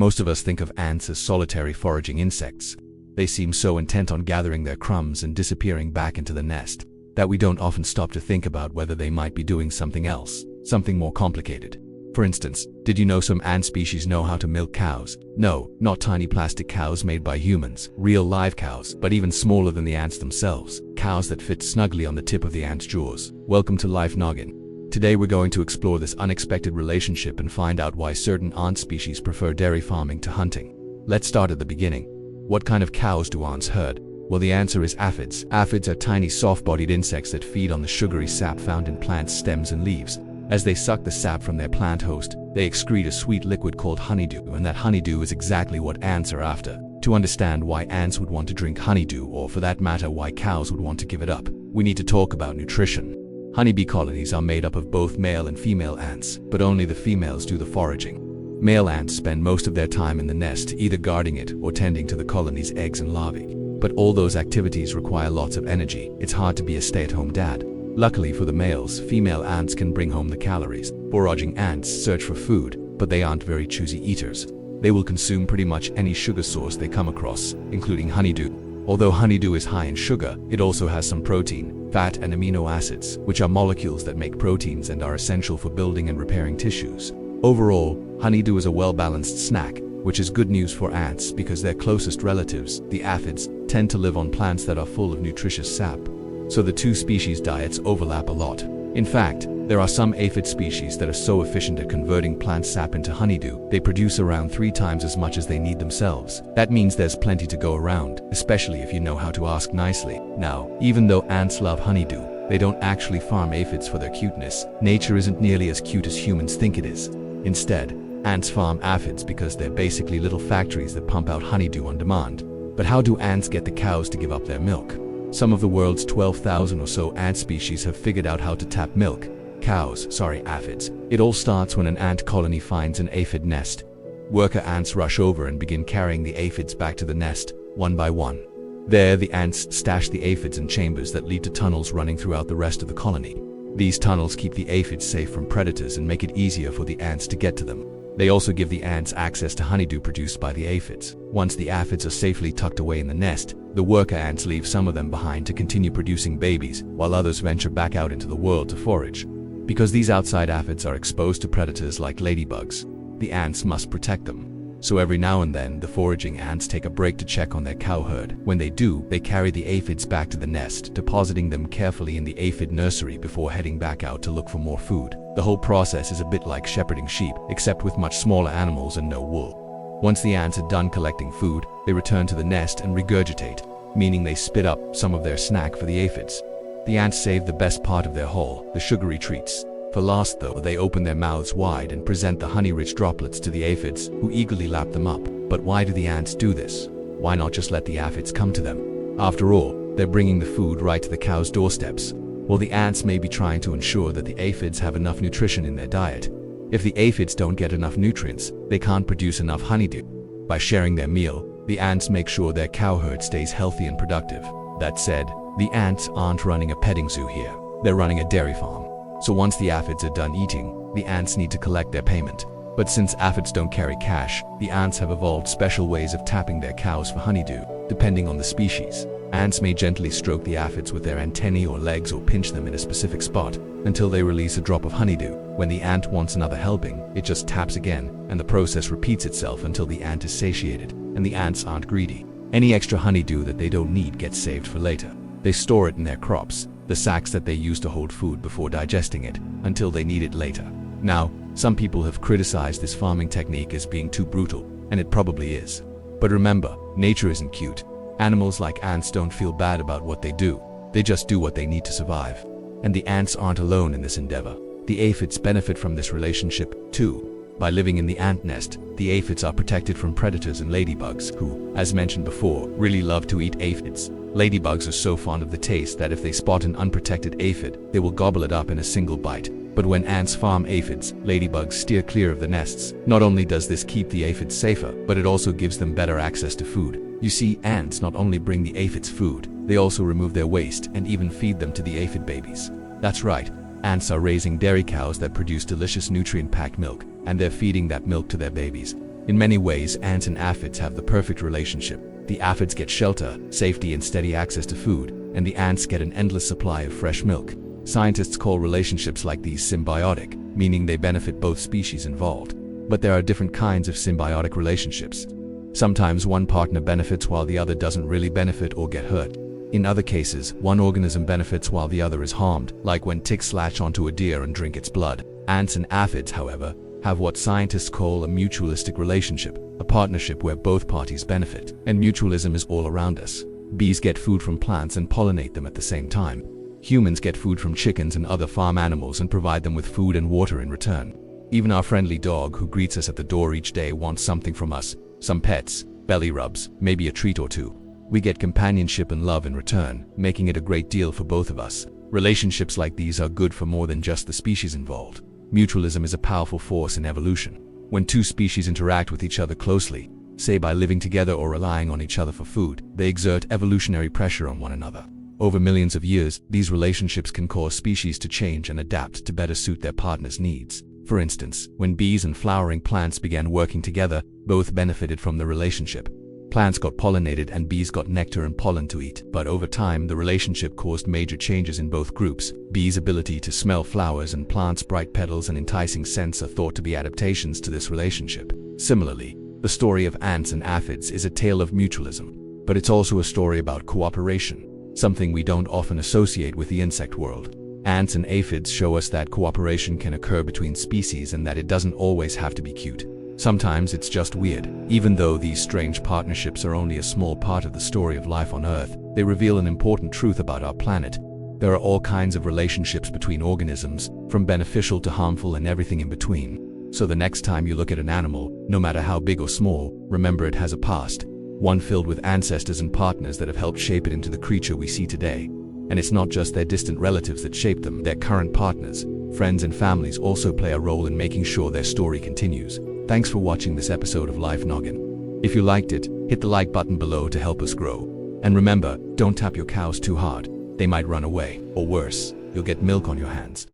Most of us think of ants as solitary foraging insects. They seem so intent on gathering their crumbs and disappearing back into the nest that we don't often stop to think about whether they might be doing something else, something more complicated. For instance, did you know some ant species know how to milk cows? No, not tiny plastic cows made by humans, real live cows, but even smaller than the ants themselves, cows that fit snugly on the tip of the ant's jaws. Welcome to Life Noggin. Today we're going to explore this unexpected relationship and find out why certain ant species prefer dairy farming to hunting. Let's start at the beginning. What kind of cows do ants herd? Well, the answer is aphids. Aphids are tiny soft-bodied insects that feed on the sugary sap found in plants' stems and leaves. As they suck the sap from their plant host, they excrete a sweet liquid called honeydew, and that honeydew is exactly what ants are after. To understand why ants would want to drink honeydew, or for that matter why cows would want to give it up, we need to talk about nutrition. Honeybee colonies are made up of both male and female ants, but only the females do the foraging. Male ants spend most of their time in the nest, either guarding it or tending to the colony's eggs and larvae. But all those activities require lots of energy. It's hard to be a stay-at-home dad. Luckily for the males, female ants can bring home the calories. Foraging ants search for food, but they aren't very choosy eaters. They will consume pretty much any sugar source they come across, including honeydew. Although honeydew is high in sugar, it also has some protein, fat, and amino acids, which are molecules that make proteins and are essential for building and repairing tissues. Overall, honeydew is a well-balanced snack, which is good news for ants because their closest relatives, the aphids, tend to live on plants that are full of nutritious sap. So the two species' diets overlap a lot. In fact, there are some aphid species that are so efficient at converting plant sap into honeydew, they produce around 3 times as much as they need themselves. That means there's plenty to go around, especially if you know how to ask nicely. Now, even though ants love honeydew, they don't actually farm aphids for their cuteness. Nature isn't nearly as cute as humans think it is. Instead, ants farm aphids because they're basically little factories that pump out honeydew on demand. But how do ants get the cows to give up their milk? Some of the world's 12,000 or so ant species have figured out how to tap aphids. It all starts when an ant colony finds an aphid nest. Worker ants rush over and begin carrying the aphids back to the nest, one by one. There, the ants stash the aphids in chambers that lead to tunnels running throughout the rest of the colony. These tunnels keep the aphids safe from predators and make it easier for the ants to get to them. They also give the ants access to honeydew produced by the aphids. Once the aphids are safely tucked away in the nest, the worker ants leave some of them behind to continue producing babies, while others venture back out into the world to forage. Because these outside aphids are exposed to predators like ladybugs, the ants must protect them. So every now and then, the foraging ants take a break to check on their cow herd. When they do, they carry the aphids back to the nest, depositing them carefully in the aphid nursery before heading back out to look for more food. The whole process is a bit like shepherding sheep, except with much smaller animals and no wool. Once the ants are done collecting food, they return to the nest and regurgitate, meaning they spit up some of their snack for the aphids. The ants save the best part of their haul, the sugary treats. For last though, they open their mouths wide and present the honey-rich droplets to the aphids, who eagerly lap them up. But why do the ants do this? Why not just let the aphids come to them? After all, they're bringing the food right to the cow's doorsteps. Well, the ants may be trying to ensure that the aphids have enough nutrition in their diet. If the aphids don't get enough nutrients, they can't produce enough honeydew. By sharing their meal, the ants make sure their cow herd stays healthy and productive. That said, the ants aren't running a petting zoo here. They're running a dairy farm. So once the aphids are done eating, the ants need to collect their payment. But since aphids don't carry cash, the ants have evolved special ways of tapping their cows for honeydew, depending on the species. Ants may gently stroke the aphids with their antennae or legs or pinch them in a specific spot until they release a drop of honeydew. When the ant wants another helping, it just taps again, and the process repeats itself until the ant is satiated, and the ants aren't greedy. Any extra honeydew that they don't need gets saved for later. They store it in their crops, the sacks that they use to hold food before digesting it, until they need it later. Now, some people have criticized this farming technique as being too brutal, and it probably is. But remember, nature isn't cute. Animals like ants don't feel bad about what they do. They just do what they need to survive. And the ants aren't alone in this endeavor. The aphids benefit from this relationship, too. By living in the ant nest, the aphids are protected from predators and ladybugs, who, as mentioned before, really love to eat aphids. Ladybugs are so fond of the taste that if they spot an unprotected aphid, they will gobble it up in a single bite. But when ants farm aphids, ladybugs steer clear of the nests. Not only does this keep the aphids safer, but it also gives them better access to food. You see, ants not only bring the aphids food, they also remove their waste and even feed them to the aphid babies. That's right, ants are raising dairy cows that produce delicious nutrient-packed milk, and they're feeding that milk to their babies. In many ways, ants and aphids have the perfect relationship. The aphids get shelter, safety, and steady access to food, and the ants get an endless supply of fresh milk. Scientists call relationships like these symbiotic, meaning they benefit both species involved. But there are different kinds of symbiotic relationships. Sometimes one partner benefits while the other doesn't really benefit or get hurt. In other cases, one organism benefits while the other is harmed, like when ticks latch onto a deer and drink its blood. Ants and aphids, however, have what scientists call a mutualistic relationship, a partnership where both parties benefit, and mutualism is all around us. Bees get food from plants and pollinate them at the same time. Humans get food from chickens and other farm animals and provide them with food and water in return. Even our friendly dog who greets us at the door each day wants something from us, some pets, belly rubs, maybe a treat or two. We get companionship and love in return, making it a great deal for both of us. Relationships like these are good for more than just the species involved. Mutualism is a powerful force in evolution. When two species interact with each other closely, say by living together or relying on each other for food, they exert evolutionary pressure on one another. Over millions of years, these relationships can cause species to change and adapt to better suit their partner's needs. For instance, when bees and flowering plants began working together, both benefited from the relationship. Plants got pollinated and bees got nectar and pollen to eat. But over time, the relationship caused major changes in both groups. Bees' ability to smell flowers and plants' bright petals and enticing scents are thought to be adaptations to this relationship. Similarly, the story of ants and aphids is a tale of mutualism, but it's also a story about cooperation, something we don't often associate with the insect world. Ants and aphids show us that cooperation can occur between species and that it doesn't always have to be cute. Sometimes it's just weird. Even though these strange partnerships are only a small part of the story of life on Earth, they reveal an important truth about our planet. There are all kinds of relationships between organisms, from beneficial to harmful and everything in between. So the next time you look at an animal, no matter how big or small, remember it has a past, one filled with ancestors and partners that have helped shape it into the creature we see today. And it's not just their distant relatives that shape them, their current partners, friends and families also play a role in making sure their story continues. Thanks for watching this episode of Life Noggin. If you liked it, hit the like button below to help us grow. And remember, don't tap your cows too hard. They might run away, or worse, you'll get milk on your hands.